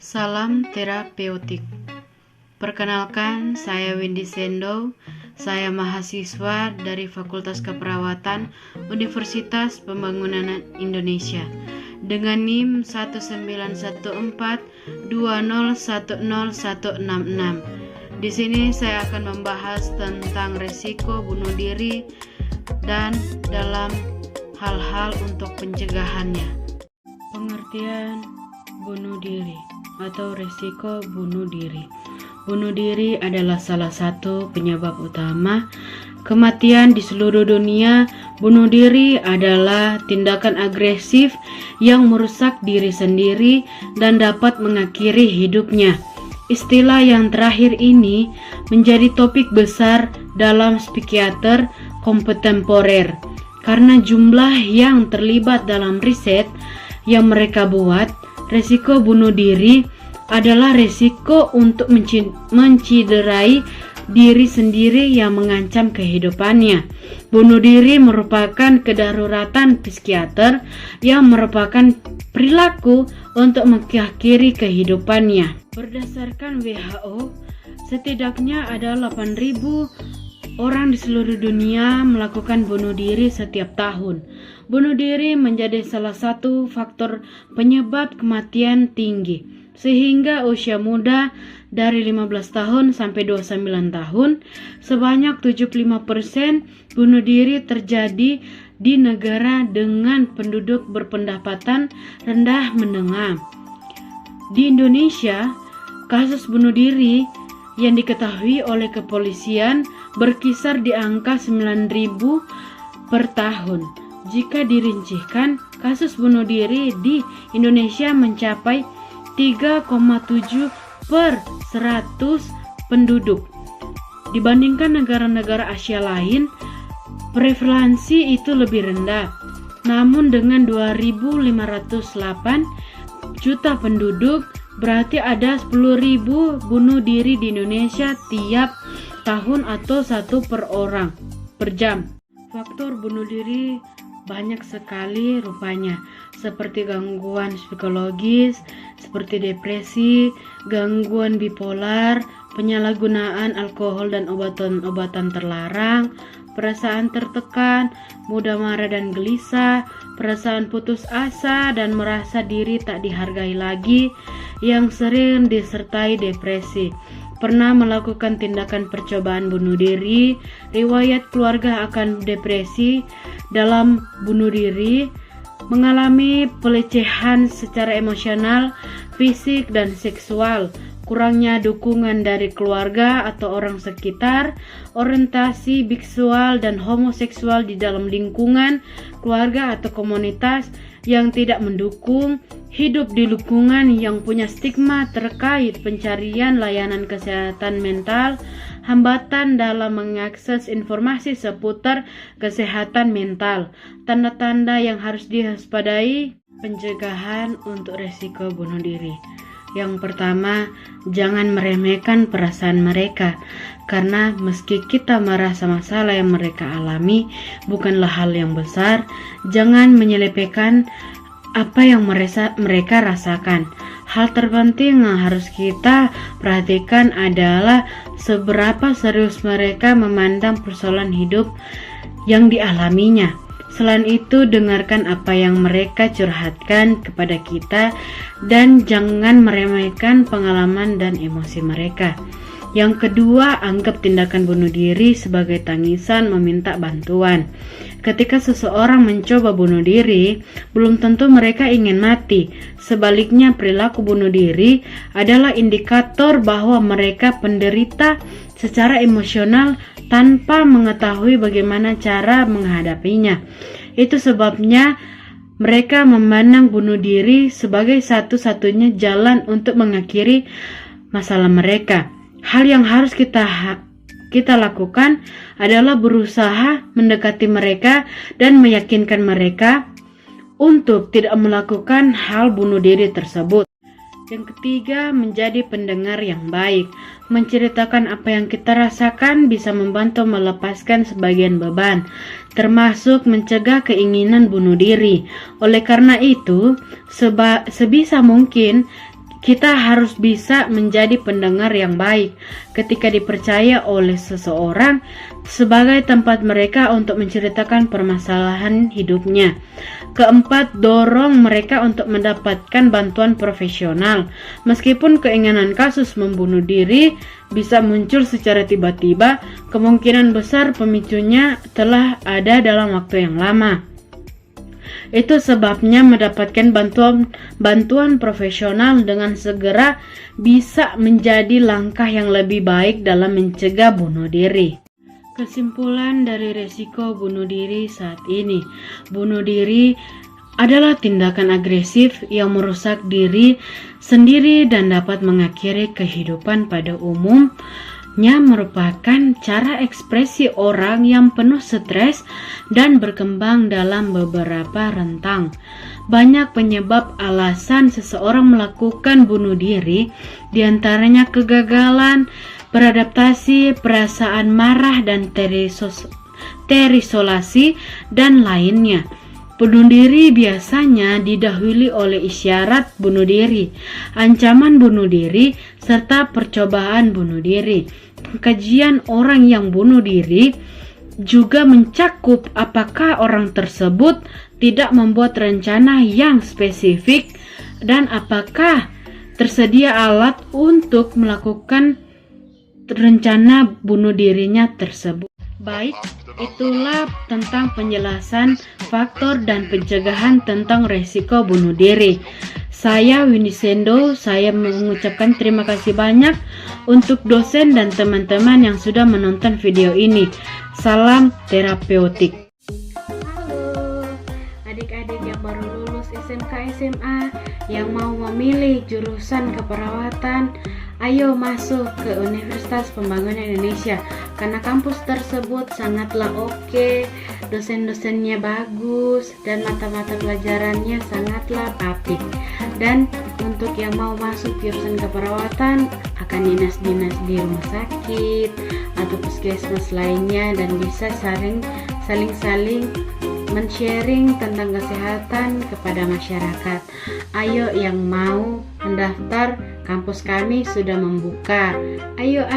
Salam terapeutik. Perkenalkan, saya Windy Sendo. Saya mahasiswa dari Fakultas Keperawatan Universitas Pembangunan Indonesia dengan NIM 19142010166. Di sini saya akan membahas tentang resiko bunuh diri dan dalam hal-hal untuk pencegahannya. Pengertian bunuh diri atau resiko bunuh diri. Bunuh diri adalah salah satu penyebab utama kematian di seluruh dunia. Bunuh diri adalah tindakan agresif yang merusak diri sendiri dan dapat mengakhiri hidupnya. Istilah yang terakhir ini menjadi topik besar dalam psikiater kontemporer karena jumlah yang terlibat dalam riset yang mereka buat. Resiko bunuh diri adalah resiko untuk menciderai diri sendiri yang mengancam kehidupannya. Bunuh diri merupakan kedaruratan psikiater yang merupakan perilaku untuk mengakhiri kehidupannya. Berdasarkan WHO, setidaknya ada 8.000 orang di seluruh dunia melakukan bunuh diri setiap tahun. Bunuh diri menjadi salah satu faktor penyebab kematian tinggi, sehingga usia muda dari 15 tahun sampai 29 tahun, sebanyak 75% bunuh diri terjadi di negara dengan penduduk berpendapatan rendah menengah. Di Indonesia, kasus bunuh diri yang diketahui oleh kepolisian berkisar di angka 9.000 per tahun. Jika dirincikan, kasus bunuh diri di Indonesia mencapai 3,7 per 100 penduduk. Dibandingkan negara-negara Asia lain, prevalensi itu lebih rendah. Namun dengan 2.508 juta penduduk, berarti ada 10.000 bunuh diri di Indonesia tiap tahun atau 1 per orang per jam. Faktor bunuh diri banyak sekali rupanya, seperti gangguan psikologis, seperti depresi, gangguan bipolar, penyalahgunaan alkohol dan obat-obatan terlarang, perasaan tertekan, mudah marah dan gelisah, perasaan putus asa dan merasa diri tak dihargai lagi, yang sering disertai depresi. Pernah melakukan tindakan percobaan bunuh diri, riwayat keluarga akan depresi dalam bunuh diri, mengalami pelecehan secara emosional, fisik, dan seksual, kurangnya dukungan dari keluarga atau orang sekitar, orientasi biksual dan homoseksual di dalam lingkungan keluarga atau komunitas yang tidak mendukung, hidup di lingkungan yang punya stigma terkait pencarian layanan kesehatan mental, hambatan dalam mengakses informasi seputar kesehatan mental. Tanda-tanda yang harus diwaspadai pencegahan untuk resiko bunuh diri. Yang pertama, jangan meremehkan perasaan mereka, karena meski kita merasa masalah yang mereka alami bukanlah hal yang besar, jangan menyepelekan apa yang mereka rasakan. Hal terpenting yang harus kita perhatikan adalah seberapa serius mereka memandang persoalan hidup yang dialaminya. Selain itu, dengarkan apa yang mereka curhatkan kepada kita dan jangan meremehkan pengalaman dan emosi mereka. Yang kedua, anggap tindakan bunuh diri sebagai tangisan meminta bantuan. Ketika seseorang mencoba bunuh diri, belum tentu mereka ingin mati. Sebaliknya, perilaku bunuh diri adalah indikator bahwa mereka penderita secara emosional tanpa mengetahui bagaimana cara menghadapinya. Itu sebabnya mereka memandang bunuh diri sebagai satu-satunya jalan untuk mengakhiri masalah mereka. Hal yang harus kita lakukan adalah berusaha mendekati mereka dan meyakinkan mereka untuk tidak melakukan hal bunuh diri tersebut. Yang ketiga, menjadi pendengar yang baik. Menceritakan apa yang kita rasakan bisa membantu melepaskan sebagian beban, termasuk mencegah keinginan bunuh diri. Oleh karena itu, sebisa mungkin Kita harus bisa menjadi pendengar yang baik ketika dipercaya oleh seseorang sebagai tempat mereka untuk menceritakan permasalahan hidupnya. Keempat, dorong mereka untuk mendapatkan bantuan profesional. Meskipun keinginan kasus membunuh diri bisa muncul secara tiba-tiba, kemungkinan besar pemicunya telah ada dalam waktu yang lama. Itu sebabnya mendapatkan bantuan profesional dengan segera bisa menjadi langkah yang lebih baik dalam mencegah bunuh diri. Kesimpulan dari resiko bunuh diri saat ini, bunuh diri adalah tindakan agresif yang merusak diri sendiri dan dapat mengakhiri kehidupan pada umumnya. Merupakan cara ekspresi orang yang penuh stres dan berkembang dalam beberapa rentang. Banyak penyebab alasan seseorang melakukan bunuh diri, diantaranya kegagalan beradaptasi, perasaan marah dan terisolasi, dan lainnya. Bunuh diri biasanya didahului oleh isyarat bunuh diri, ancaman bunuh diri, serta percobaan bunuh diri. Kajian orang yang bunuh diri juga mencakup apakah orang tersebut tidak membuat rencana yang spesifik dan apakah tersedia alat untuk melakukan rencana bunuh dirinya tersebut. Baik, itulah tentang penjelasan faktor dan pencegahan tentang resiko bunuh diri. Saya Winnie Sendo, saya mengucapkan terima kasih banyak untuk dosen dan teman-teman yang sudah menonton video ini. Salam terapeutik. Halo, adik-adik yang baru lulus SMK SMA yang mau memilih jurusan keperawatan, ayo masuk ke Universitas Pembangunan Indonesia karena kampus tersebut sangatlah oke, dosen-dosennya bagus dan mata-mata pelajarannya sangatlah apik. Dan untuk yang mau masuk jurusan keperawatan akan dinas-dinas di rumah sakit atau puskesmas lainnya dan bisa saling men-sharing tentang kesehatan kepada masyarakat. Ayo yang mau mendaftar, kampus kami sudah membuka. Ayo